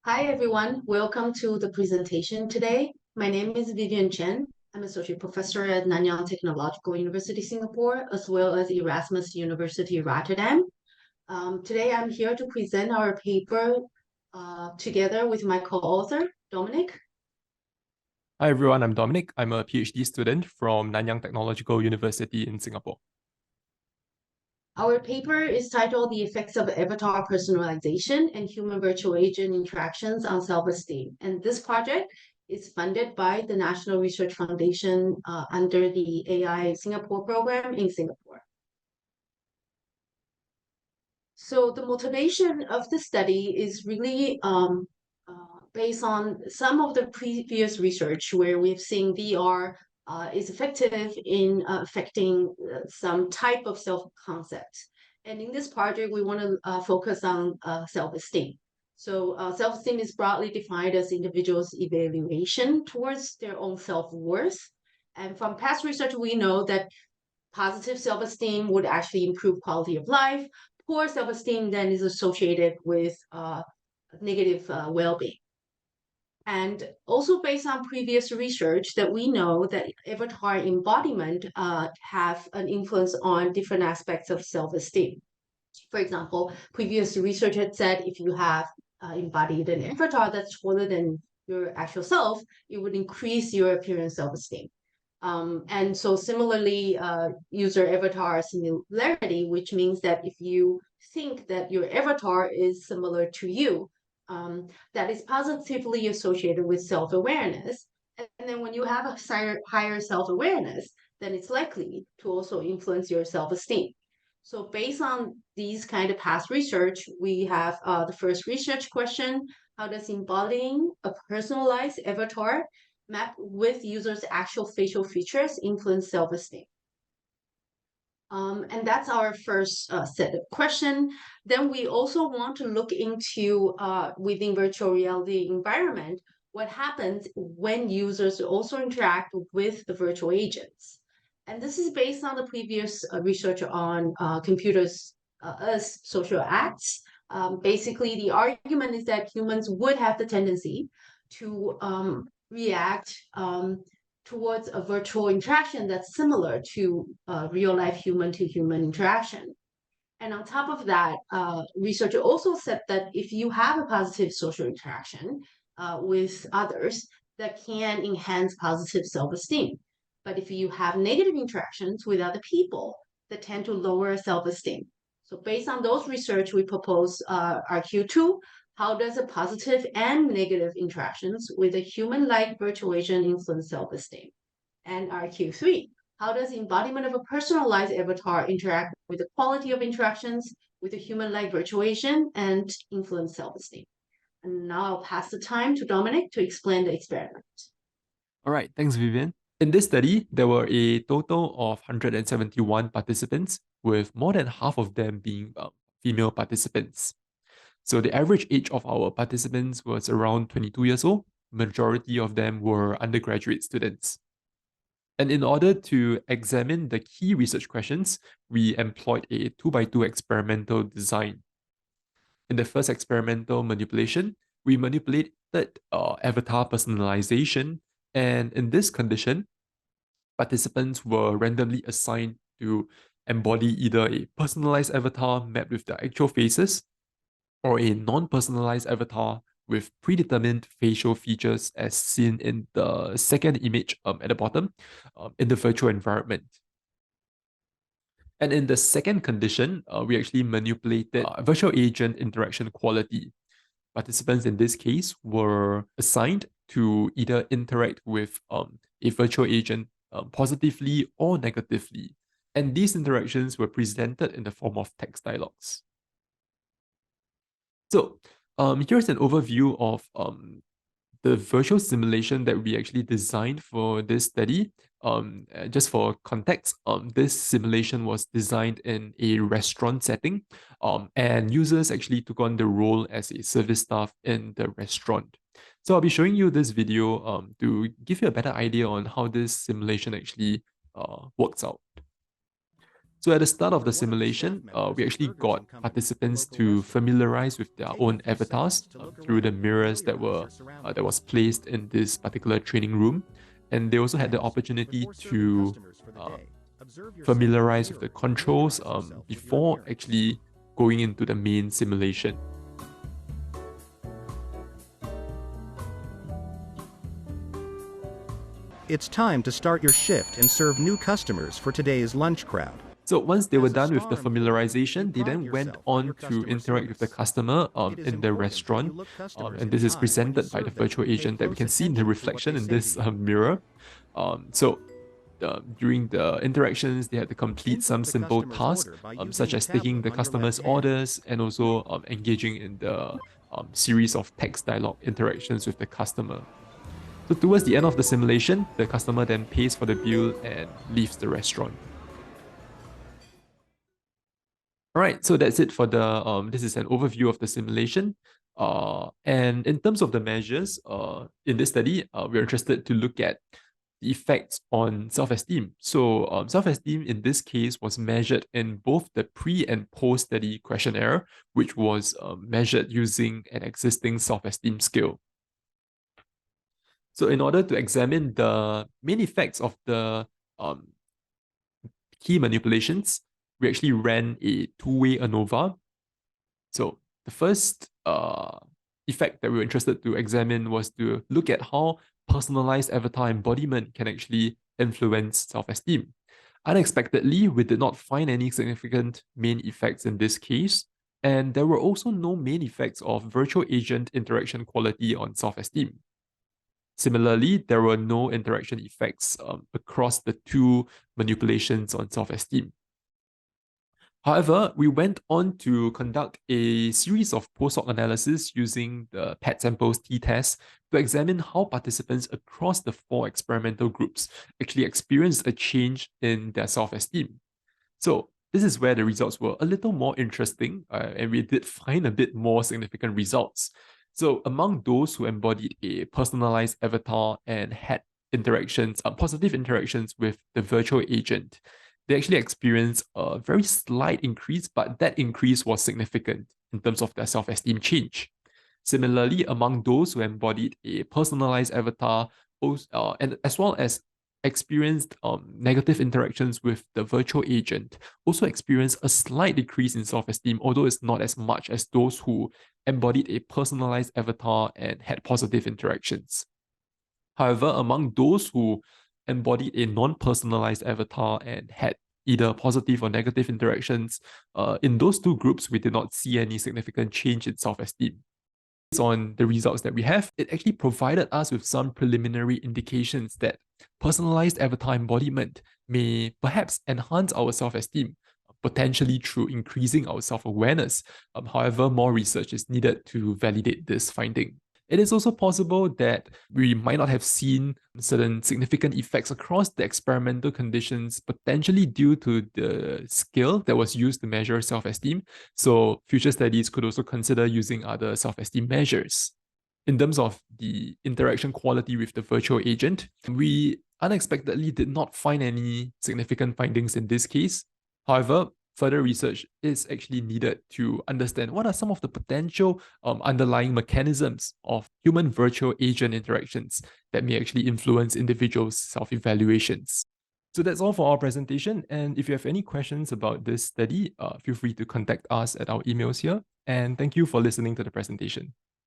Hi, everyone. Welcome to the presentation today. My name is Vivian Chen. I'm Associate Professor at Nanyang Technological University, Singapore, as well as Erasmus University, Rotterdam. Today, I'm here to present our paper together with my co-author, Dominic. Hi everyone, I'm Dominic. I'm a PhD student from Nanyang Technological University in Singapore. Our paper is titled The Effects of Avatar Personalization and Human Virtual Agent Interactions on Self-Esteem. And this project is funded by the National Research Foundation under the AI Singapore program in Singapore. So the motivation of the study is really based on some of the previous research where we've seen VR is effective in affecting some type of self-concept. And in this project, we want to focus on self-esteem. So self-esteem is broadly defined as individuals' evaluation towards their own self-worth. And from past research, we know that positive self-esteem would actually improve quality of life. Poor self-esteem then is associated with negative well-being. And also based on previous research that we know that avatar embodiment have an influence on different aspects of self-esteem. For example, previous research had said if you have embodied an avatar that's taller than your actual self, it would increase your appearance self-esteem. And so similarly, user avatar similarity, which means that if you think that your avatar is similar to you, that is positively associated with self-awareness. And then when you have a higher self-awareness, then it's likely to also influence your self-esteem. So based on these kind of past research, we have the first research question: how does embodying a personalized avatar map with users' actual facial features influence self-esteem? And that's our first set of question. Then we also want to look into within virtual reality environment, what happens when users also interact with the virtual agents. And this is based on the previous research on computers as social acts. Basically, the argument is that humans would have the tendency to react towards a virtual interaction that's similar to real life human to human interaction. And on top of that, research also said that if you have a positive social interaction with others, that can enhance positive self-esteem. But if you have negative interactions with other people, that tend to lower self-esteem. So based on those research, we propose RQ2. How does a positive and negative interactions with a human-like virtual agent influence self-esteem? And RQ3. How does embodiment of a personalized avatar interact with the quality of interactions with a human-like virtual agent and influence self-esteem? And now I'll pass the time to Dominic to explain the experiment. All right, thanks, Vivian. In this study, there were a total of 171 participants, with more than half of them being female participants. So the average age of our participants was around 22 years old. Majority of them were undergraduate students. And in order to examine the key research questions, we employed a 2x2 experimental design. In the first experimental manipulation, we manipulated avatar personalization, and in this condition, participants were randomly assigned to embody either a personalized avatar mapped with their actual faces or a non-personalized avatar with predetermined facial features as seen in the second image at the bottom in the virtual environment. And in the second condition, we actually manipulated virtual agent interaction quality. Participants in this case were assigned to either interact with a virtual agent positively or negatively. And these interactions were presented in the form of text dialogues. So here's an overview of the virtual simulation that we actually designed for this study. Just for context, this simulation was designed in a restaurant setting, and users actually took on the role as a service staff in the restaurant. So I'll be showing you this video to give you a better idea on how this simulation actually works out. So at the start of the simulation, we actually got participants to familiarize with their own avatars through the mirrors that was placed in this particular training room, and they also had the opportunity to familiarize with the controls before actually going into the main simulation. It's time to start your shift and serve new customers for today's lunch crowd. So once they were done with the familiarization, they then went on to interact with the customer in the restaurant. And this is presented by the virtual agent that we can see in the reflection in this mirror. During the interactions, they had to complete some simple tasks, such as taking the customer's orders and also engaging in the series of text dialogue interactions with the customer. So towards the end of the simulation, the customer then pays for the bill and leaves the restaurant. All right, so that's it for the, this is an overview of the simulation. And in terms of the measures, in this study, we're interested to look at the effects on self-esteem. So self-esteem in this case was measured in both the pre and post-study questionnaire, which was measured using an existing self-esteem scale. So in order to examine the main effects of the key manipulations, we actually ran a two-way ANOVA. So the first effect that we were interested to examine was to look at how personalized avatar embodiment can actually influence self-esteem. Unexpectedly, we did not find any significant main effects in this case, and there were also no main effects of virtual agent interaction quality on self-esteem. Similarly, there were no interaction effects across the two manipulations on self-esteem. However, we went on to conduct a series of post-hoc analysis using the PET samples t-test to examine how participants across the 4 experimental groups actually experienced a change in their self-esteem. So this is where the results were a little more interesting, and we did find a bit more significant results. So among those who embodied a personalized avatar and had interactions, positive interactions with the virtual agent, they actually experienced a very slight increase, but that increase was significant in terms of their self-esteem change. Similarly, among those who embodied a personalized avatar, and as well as experienced negative interactions with the virtual agent, also experienced a slight decrease in self-esteem, although it's not as much as those who embodied a personalized avatar and had positive interactions. However, among those who embodied a non-personalized avatar and had either positive or negative interactions, in those two groups, we did not see any significant change in self-esteem. Based on the results that we have, it actually provided us with some preliminary indications that personalized avatar embodiment may perhaps enhance our self-esteem, potentially through increasing our self-awareness. However, more research is needed to validate this finding. It is also possible that we might not have seen certain significant effects across the experimental conditions, potentially due to the scale that was used to measure self-esteem. So future studies could also consider using other self-esteem measures. In terms of the interaction quality with the virtual agent, we unexpectedly did not find any significant findings in this case. However, further research is actually needed to understand what are some of the potential underlying mechanisms of human virtual agent interactions that may actually influence individuals' self-evaluations. So that's all for our presentation. And if you have any questions about this study, feel free to contact us at our emails here. And thank you for listening to the presentation.